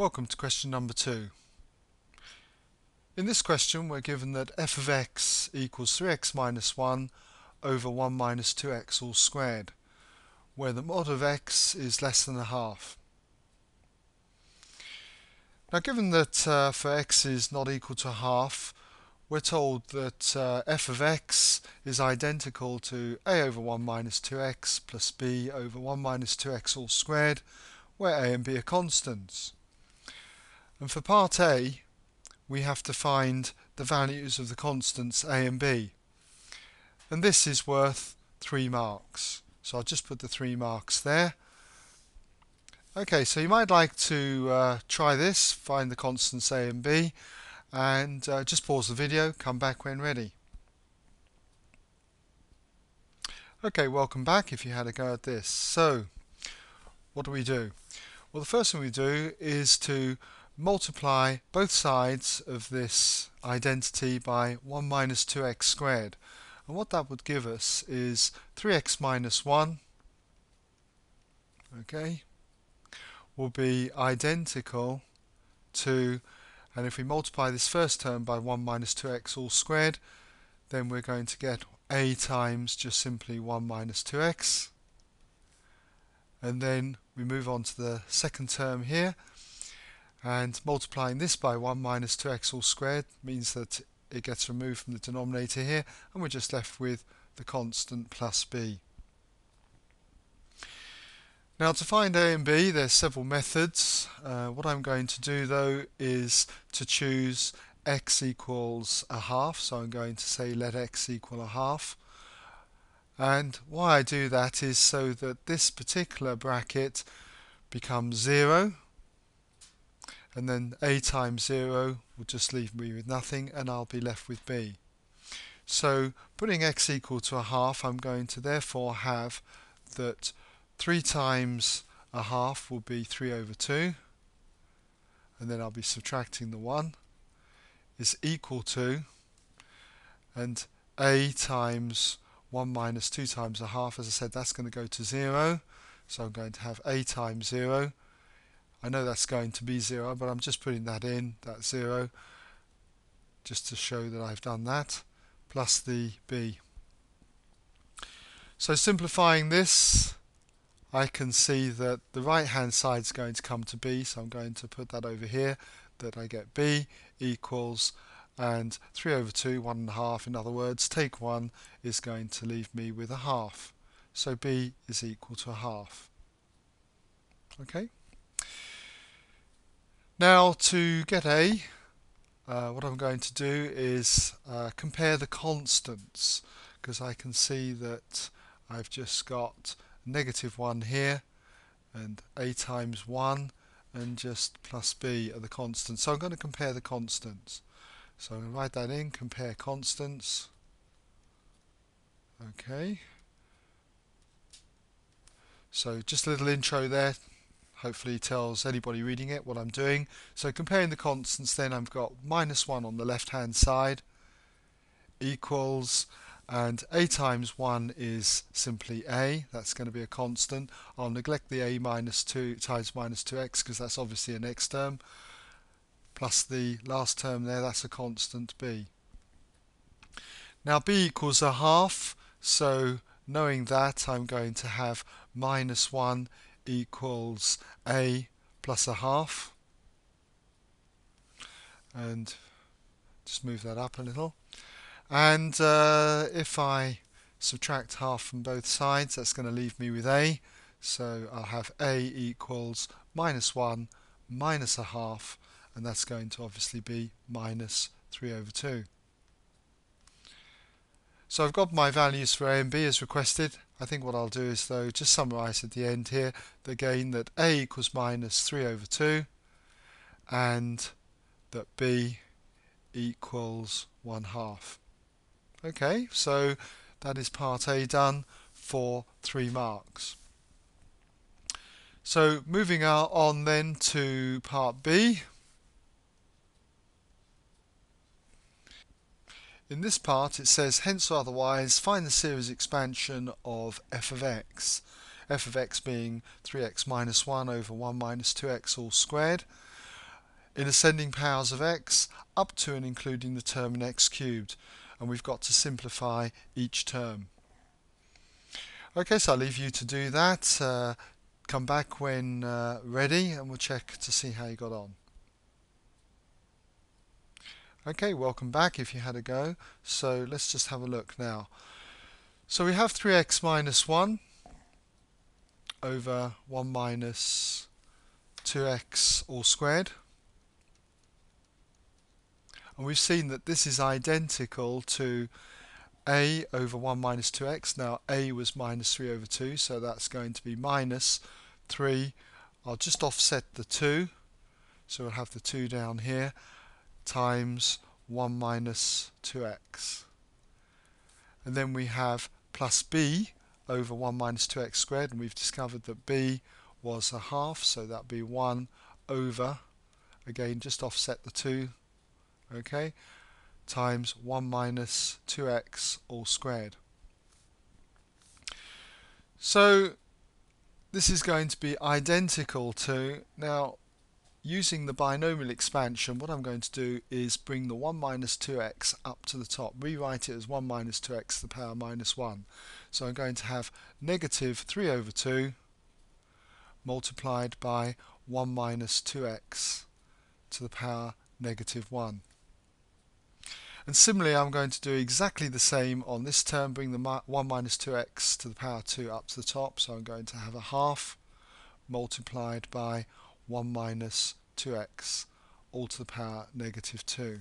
Welcome to question number 2. In this question we're given that f of x equals 3x minus 1 over 1 minus 2x all squared, where the mod of x is less than a half. Now given that for x is not equal to a half, we're told that f of x is identical to a over 1 minus 2x plus b over 1 minus 2x all squared, where a and b are constants. And for part A, we have to find the values of the constants a and b. And this is worth 3 marks. So I'll just put the 3 marks there. Okay, so you might like to try this, find the constants a and b, and just pause the video, come back when ready. Okay, welcome back if you had a go at this. So, what do? Well, the first thing we do is to multiply both sides of this identity by 1 minus 2x squared. And what that would give us is 3x minus 1, okay, will be identical to, and if we multiply this first term by 1 minus 2x all squared, then we're going to get a times just simply 1 minus 2x. And then we move on to the second term here, and multiplying this by 1 minus 2x all squared means that it gets removed from the denominator here, and we're just left with the constant plus b. Now to find a and b, there's several methods. What I'm going to do though is to choose x equals a half, so I'm going to say let x equal a half. And why I do that is so that this particular bracket becomes 0, and then a times 0 will just leave me with nothing, and I'll be left with b. So putting x equal to a half, I'm going to therefore have that 3 times a half will be 3 over 2, and then I'll be subtracting the 1, is equal to, and a times 1 minus 2 times a half, as I said, that's going to go to 0, so I'm going to have a times 0. I know that's going to be 0, but I'm just putting that in, that's 0, just to show that I've done that, plus the b. So simplifying this, I can see that the right hand side is going to come to b, so I'm going to put that over here, that I get b equals, and 3 over 2, 1 1/2, in other words, take 1 is going to leave me with a half. So b is equal to a half. Okay. Now to get a, what I'm going to do is compare the constants, because I can see that I've just got -1 here, and a times 1, and just plus b are the constants. So I'm going to compare the constants. So I'm going to write that in, compare constants. Okay. So just a little intro there. Hopefully tells anybody reading it what I'm doing. So comparing the constants, then I've got -1 on the left hand side equals, and a times 1 is simply a, that's going to be a constant. I'll neglect the a minus 2 times minus 2x because that's obviously an x term, plus the last term there, that's a constant b. Now b equals a half, so knowing that, I'm going to have -1 equals a plus a half, and just move that up a little. And if I subtract half from both sides, that's going to leave me with a, so I'll have a equals -1 minus a half, and that's going to obviously be -3 over 2. So I've got my values for a and b as requested. I think what I'll do is though just summarise at the end here again that a equals -3 over 2 and that b equals 1/2. Okay, so that is part A done for 3 marks. So moving on then to part B. In this part it says, hence or otherwise, find the series expansion of f of x being 3x minus 1 over 1 minus 2x all squared, in ascending powers of x up to and including the term in x cubed, and we've got to simplify each term. Okay, so I'll leave you to do that. Come back when ready and we'll check to see how you got on. Okay, welcome back if you had a go. So let's just have a look now. So we have 3x minus 1 over 1 minus 2x all squared. And we've seen that this is identical to a over 1 minus 2x. Now a was minus 3 over 2, so that's going to be minus 3. I'll just offset the 2, so we'll have the 2 down here, times 1 minus 2x. And then we have plus b over 1 minus 2x squared, and we've discovered that b was a half, so that'd be 1 over, again just offset the 2, okay, times 1 minus 2x all squared. So this is going to be identical to, now using the binomial expansion, what I'm going to do is bring the 1 minus 2x up to the top, rewrite it as 1 minus 2x to the power minus 1. So I'm going to have negative 3 over 2 multiplied by 1 minus 2x to the power negative 1. And similarly, I'm going to do exactly the same on this term, bring the 1 minus 2x to the power 2 up to the top. So I'm going to have a half multiplied by 1 minus 2x all to the power negative 2.